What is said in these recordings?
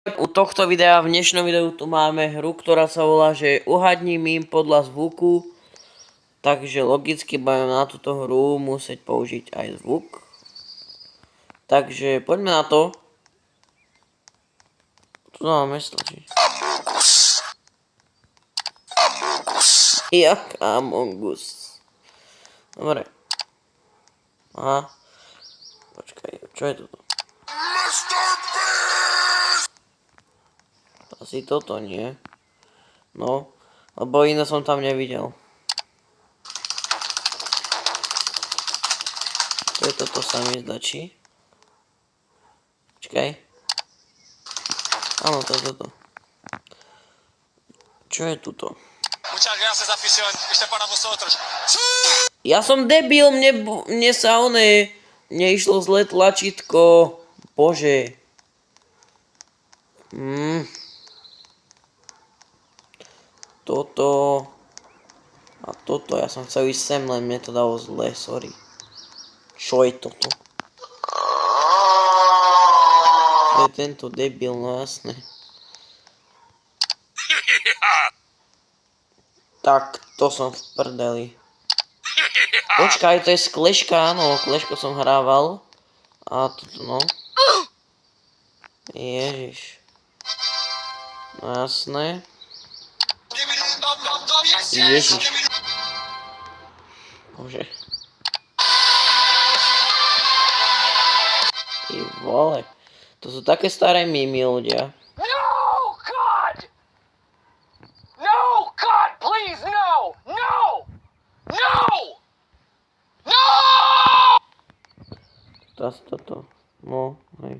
U tohto videa, v dnešnom videu tu máme hru, ktorá sa volá, že uhadni mím podľa zvuku. Takže logicky budeme na túto hru musieť použiť aj zvuk. Takže poďme na to. Tu máme stlačiť. Jak Among Us. Dobre. Aha. Počkaj, čo je toto? Asi toto nie. No, lebo iné som tam nevidel. To je toto sa mi zdačí. Počkaj. Áno, to je toto. Čo je tuto? Ja som debil, mne sa neišlo zle tlačítko. Bože. Toto. A toto, ja som chcel ísť sem, len mne to dalo zle, sorry. Čo je toto? To je tento debil, no jasné. Tak, to som v prdeli. Počkaj, to je z Kleška, áno, Kleško som hrával. A toto, no. Ježiš. No jasné. Ježiš. Bože. Ty vole. To sú také staré mimy, ľudia. Asi toto. No, hej.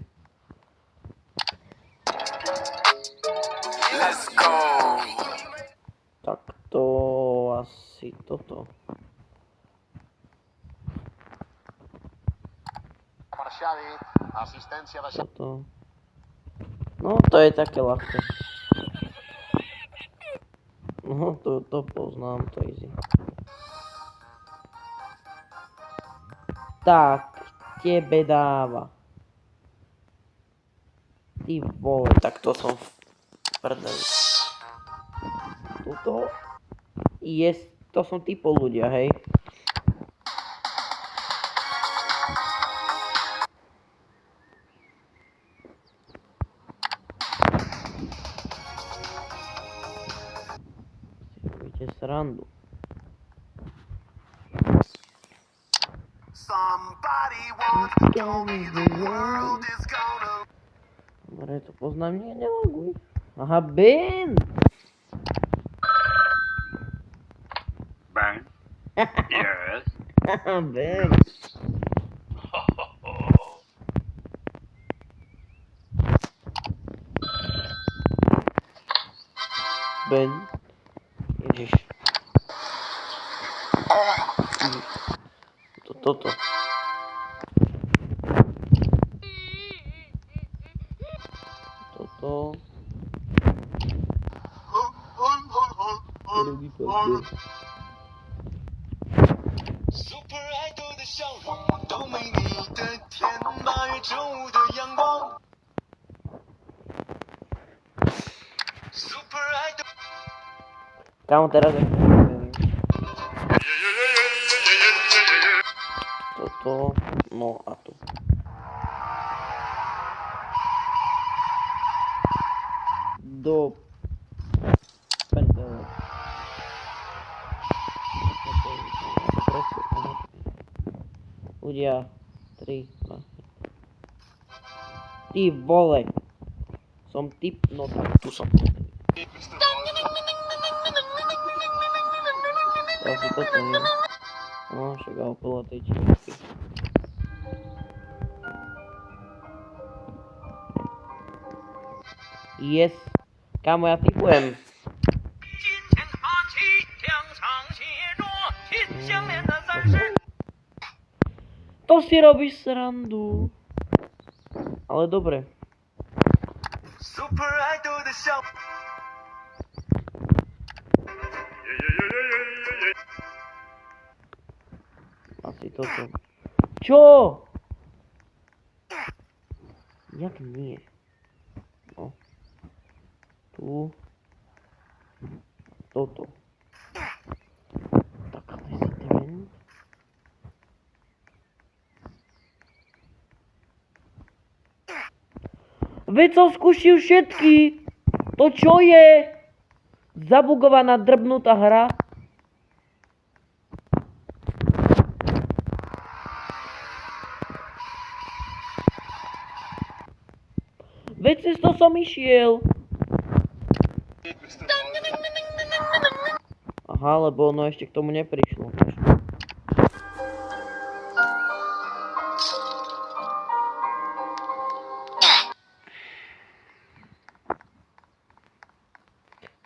Let's go. Tak to asi toto. Toto. No, to je také ľahké. No, to poznám, to easy. Tak, tebe dáva. Ty vole, tak to som v prdeli. Toto je, to som typo ľudia, hej. Si robíte srandu. Dobre, to poznám, nie, neloguj. Aha, Ben! Ben? Yes? Ben! Ben? Ježiš. Toto. Toto. Super Idol 的笑容都没你的甜，8月正午的阳光。Super Idol。 Kámo, teraz je... Toto, no a tu. Do... prdele. Ľudia, 3, 2. Ty vole. Som typ, no tak, tu som. Asi toto nie. No, však ale podľa tej čísky. Yes. Kámo, ja typujem. To si robíš srandu. Ale dobre. Super Idol 的笑。 Asi toto. Čo? Jak nie? No. tu. Toto. Tak, ale si ten. Veď som skúšil všetky. To čo je? Zabugovaná drbnutá hra. Veď cez to som išiel. Aha, lebo ono ešte k tomu neprišlo.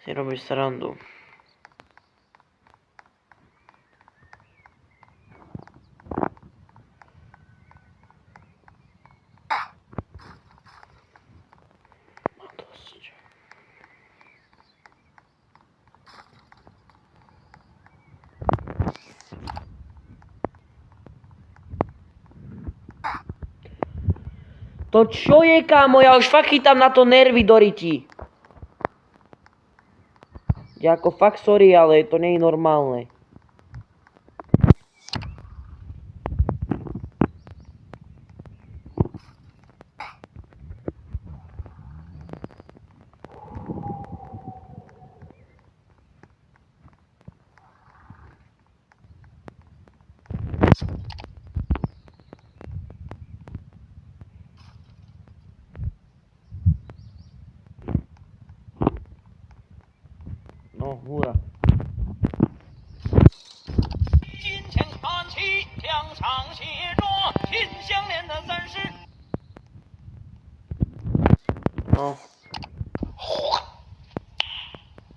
Si robíš srandu. No dosť. To čo je, kámo? Ja už fakt chytám na to nervy do ryti. Ja ako fakt sorry, ale to nie je normálne. No, húra. 金钱看齐，墙上写着秦香莲的30。 No.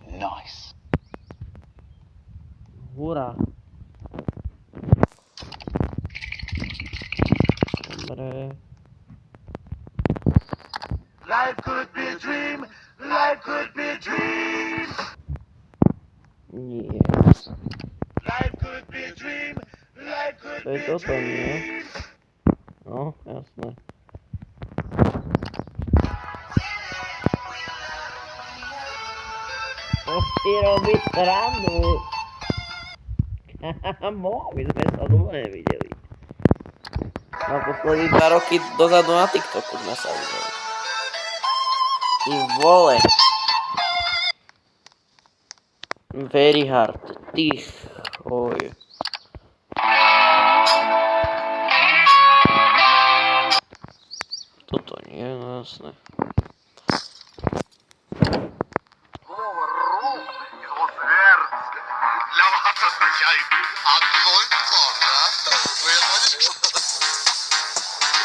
Nice. Hurá. Dobre. Life could be a dream. Life could be a dream. Nie. Life could be a dream. Life could To je be a toto, nie? dream. No, jasné. To si robíš srandu. Kámo, my sme sa dlho nevideli. Naposledy 2 roky dozadu na TikToku sme sa videli. Ty vole. Very hard. Ty choj. Toto nie, no jasné.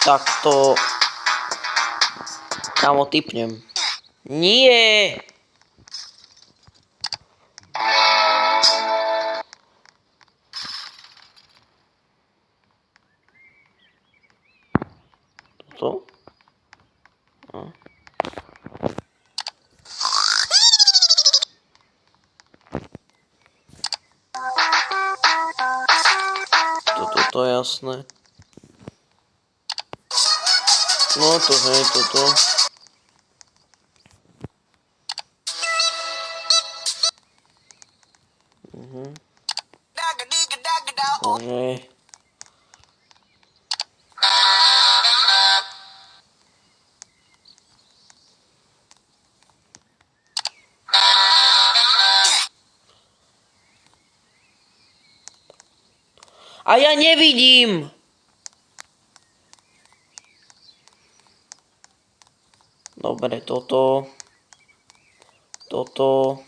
Tak to... Kámo, tipnem. Nie! Toto? No. Toto je jasné. No to hej, toto. Bože. A ja nevidím! Dobre, toto. Toto.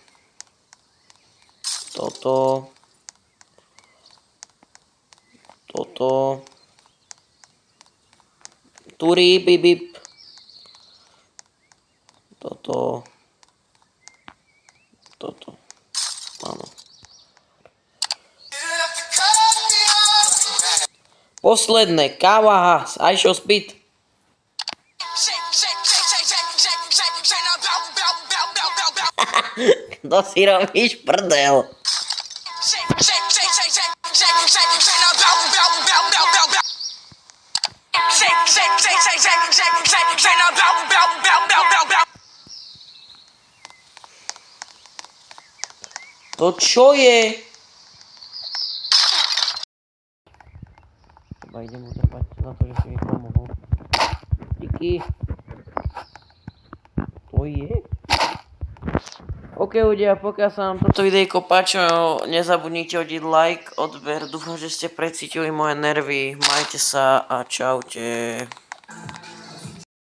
Toto. Toto. Turi, bip, bip. Toto. Toto. Áno. Posledné. Káva z iShow Speed. Kto si robíš prdel? To čo je? Chyba idem mu zapať za to, že si mi pomohol. Díky. To je? OK ľudia, pokiaľ sa vám toto videjko páčilo, nezabudnite hodiť like, odber, dúfam, že ste precítili moje nervy, majte sa a čaute.